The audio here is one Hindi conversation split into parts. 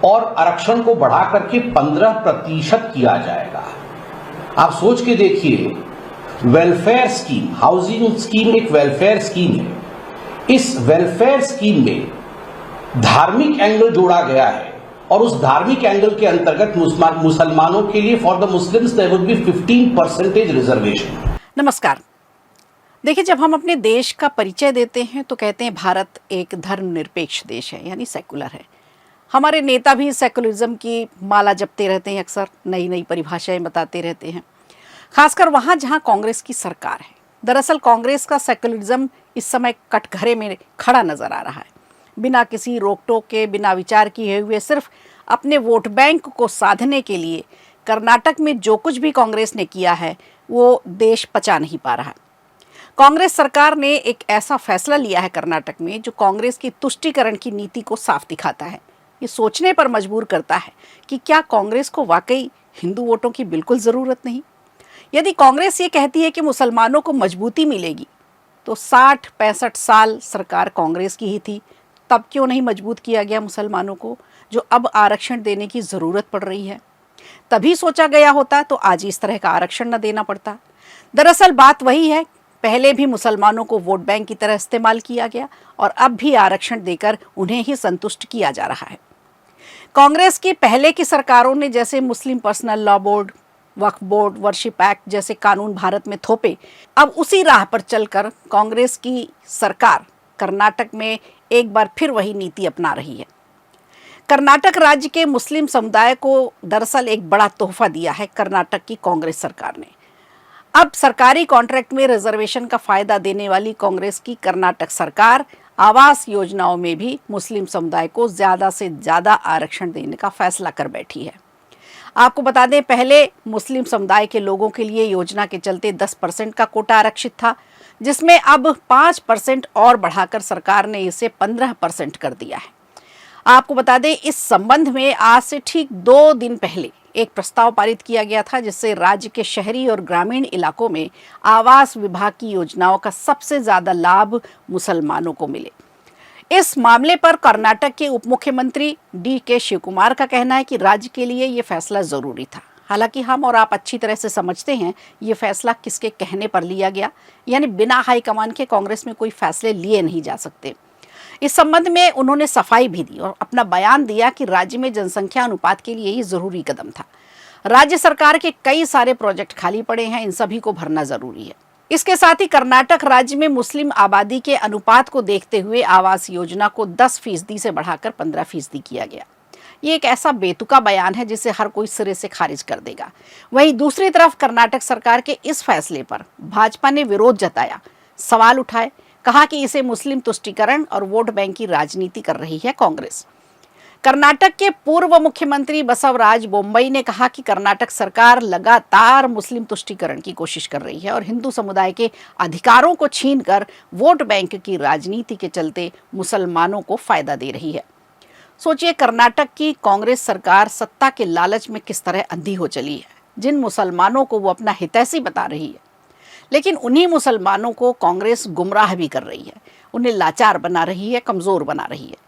और आरक्षण को बढ़ा करके 15% किया जाएगा। आप सोच के देखिए, वेलफेयर स्कीम, हाउसिंग स्कीम एक वेलफेयर स्कीम है। इस वेलफेयर स्कीम में धार्मिक एंगल जोड़ा गया है और उस धार्मिक एंगल के अंतर्गत मुसलमानों के लिए for the Muslims there would be 15% reservation. नमस्कार। देखिए, जब हम अपने देश का परिचय देते हैं तो कहते हैं भारत एक धर्मनिरपेक्ष देश है, यानी सेकुलर है। हमारे नेता भी सेकुलरिज्म की माला जपते रहते हैं, अक्सर नई नई परिभाषाएं बताते रहते हैं, खासकर वहाँ जहाँ कांग्रेस की सरकार है। दरअसल कांग्रेस का सेकुलरिज्म इस समय कटघरे में खड़ा नजर आ रहा है। बिना किसी रोक टोक के, बिना विचार किए हुए, सिर्फ अपने वोट बैंक को साधने के लिए कर्नाटक में जो कुछ भी कांग्रेस ने किया है वो देश पचा नहीं पा रहा। कांग्रेस सरकार ने एक ऐसा फैसला लिया है कर्नाटक में जो कांग्रेस की तुष्टीकरण की नीति को साफ दिखाता है। ये सोचने पर मजबूर करता है कि क्या कांग्रेस को वाकई हिंदू वोटों की बिल्कुल ज़रूरत नहीं। यदि कांग्रेस ये कहती है कि मुसलमानों को मजबूती मिलेगी तो 60-65 साल सरकार कांग्रेस की ही थी, तब क्यों नहीं मजबूत किया गया मुसलमानों को, जो अब आरक्षण देने की ज़रूरत पड़ रही है। तभी सोचा गया होता तो आज इस तरह का आरक्षण न देना पड़ता। दरअसल बात वही है, पहले भी मुसलमानों को वोट बैंक की तरह इस्तेमाल किया गया और अब भी आरक्षण देकर उन्हें ही संतुष्ट किया जा रहा है। कांग्रेस की पहले की सरकारों ने जैसे मुस्लिम पर्सनल लॉ बोर्ड, वक्फ बोर्ड, वर्शिप एक्ट जैसे कानून भारत में थोपे, अब उसी राह पर चलकर कांग्रेस की सरकार कर्नाटक में एक बार फिर वही नीति अपना रही है। कर्नाटक राज्य के मुस्लिम समुदाय को दरअसल एक बड़ा तोहफा दिया है कर्नाटक की कांग्रेस सरकार ने। अब सरकारी कॉन्ट्रैक्ट में रिजर्वेशन का फायदा देने वाली कांग्रेस की कर्नाटक सरकार आवास योजनाओं में भी मुस्लिम समुदाय को ज़्यादा से ज़्यादा आरक्षण देने का फैसला कर बैठी है। आपको बता दें, पहले मुस्लिम समुदाय के लोगों के लिए योजना के चलते 10% का कोटा आरक्षित था, जिसमें अब 5% और बढ़ाकर सरकार ने इसे 15% कर दिया है। आपको बता दें, इस संबंध में आज से ठीक 2 दिन पहले एक प्रस्ताव पारित किया गया था, जिससे राज्य के शहरी और ग्रामीण इलाकों में आवास विभाग की योजनाओं का सबसे ज़्यादा लाभ मुसलमानों को मिले। इस मामले पर कर्नाटक के उप मुख्यमंत्री DK शिवकुमार का कहना है कि राज्य के लिए ये फैसला ज़रूरी था। हालांकि हम और आप अच्छी तरह से समझते हैं ये फैसला किसके कहने पर लिया गया, यानी बिना हाईकमान के कांग्रेस में कोई फैसले लिए नहीं जा सकते। इस संबंध में उन्होंने सफाई भी दी और अपना बयान दिया कि राज्य में जनसंख्या अनुपात के लिए ये ज़रूरी कदम था। राज्य सरकार के कई सारे प्रोजेक्ट खाली पड़े हैं, इन सभी को भरना ज़रूरी है। इसके साथ ही कर्नाटक राज्य में मुस्लिम आबादी के अनुपात को देखते हुए आवास योजना को 10% से बढ़ाकर 15% किया गया। ये एक ऐसा बेतुका बयान है जिसे हर कोई सिरे से खारिज कर देगा। वहीं दूसरी तरफ कर्नाटक सरकार के इस फैसले पर भाजपा ने विरोध जताया, सवाल उठाए, कहा कि इसे मुस्लिम तुष्टीकरण और वोट बैंक की राजनीति कर रही है कांग्रेस। कर्नाटक के पूर्व मुख्यमंत्री बसवराज बोम्मई ने कहा कि कर्नाटक सरकार लगातार मुस्लिम तुष्टीकरण की कोशिश कर रही है और हिंदू समुदाय के अधिकारों को छीनकर वोट बैंक की राजनीति के चलते मुसलमानों को फायदा दे रही है। सोचिए, कर्नाटक की कांग्रेस सरकार सत्ता के लालच में किस तरह अंधी हो चली है। जिन मुसलमानों को वो अपना हितैषी बता रही है, लेकिन उन्हीं मुसलमानों को कांग्रेस गुमराह भी कर रही है, उन्हें लाचार बना रही है, कमज़ोर बना रही है।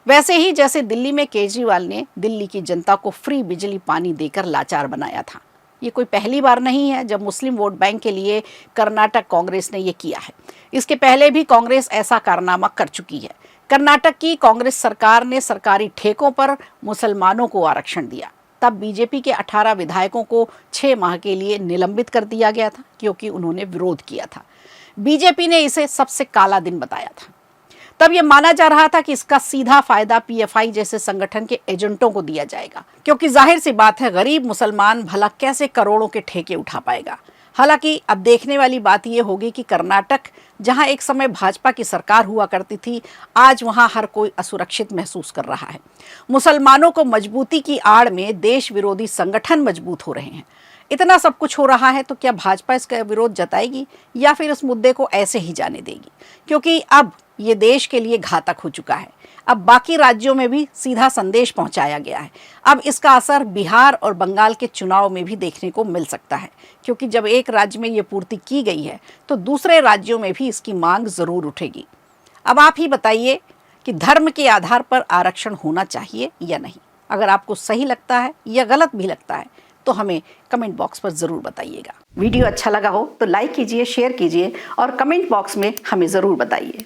वैसे ही जैसे दिल्ली में केजरीवाल ने दिल्ली की जनता को फ्री बिजली पानी देकर लाचार बनाया था। ये कोई पहली बार नहीं है जब मुस्लिम वोट बैंक के लिए कर्नाटक कांग्रेस ने ये किया है। इसके पहले भी कांग्रेस ऐसा कारनामा कर चुकी है। कर्नाटक की कांग्रेस सरकार ने सरकारी ठेकों पर मुसलमानों को आरक्षण दिया, तब बीजेपी के 18 विधायकों को 6 माह के लिए निलंबित कर दिया गया था क्योंकि उन्होंने विरोध किया था। बीजेपी ने इसे सबसे काला दिन बताया था। तब यह माना जा रहा था कि इसका सीधा फायदा PFI जैसे संगठन के एजेंटों को दिया जाएगा, क्योंकि जाहिर सी बात है, गरीब मुसलमान भला कैसे करोड़ों के ठेके उठा पाएगा। हालांकि अब देखने वाली बात यह होगी कि कर्नाटक, जहां एक समय भाजपा की सरकार हुआ करती थी, आज वहां हर कोई असुरक्षित महसूस कर रहा है। मुसलमानों को मजबूती की आड़ में देश विरोधी संगठन मजबूत हो रहे हैं। इतना सब कुछ हो रहा है तो क्या भाजपा इसका विरोध जताएगी या फिर इस मुद्दे को ऐसे ही जाने देगी? क्योंकि अब ये देश के लिए घातक हो चुका है। अब बाकी राज्यों में भी सीधा संदेश पहुंचाया गया है। अब इसका असर बिहार और बंगाल के चुनाव में भी देखने को मिल सकता है, क्योंकि जब एक राज्य में ये पूर्ति की गई है तो दूसरे राज्यों में भी इसकी मांग जरूर उठेगी। अब आप ही बताइए कि धर्म के आधार पर आरक्षण होना चाहिए या नहीं। अगर आपको सही लगता है या गलत भी लगता है तो हमें कमेंट बॉक्स पर ज़रूर बताइएगा। वीडियो अच्छा लगा हो तो लाइक कीजिए, शेयर कीजिए और कमेंट बॉक्स में हमें ज़रूर बताइए।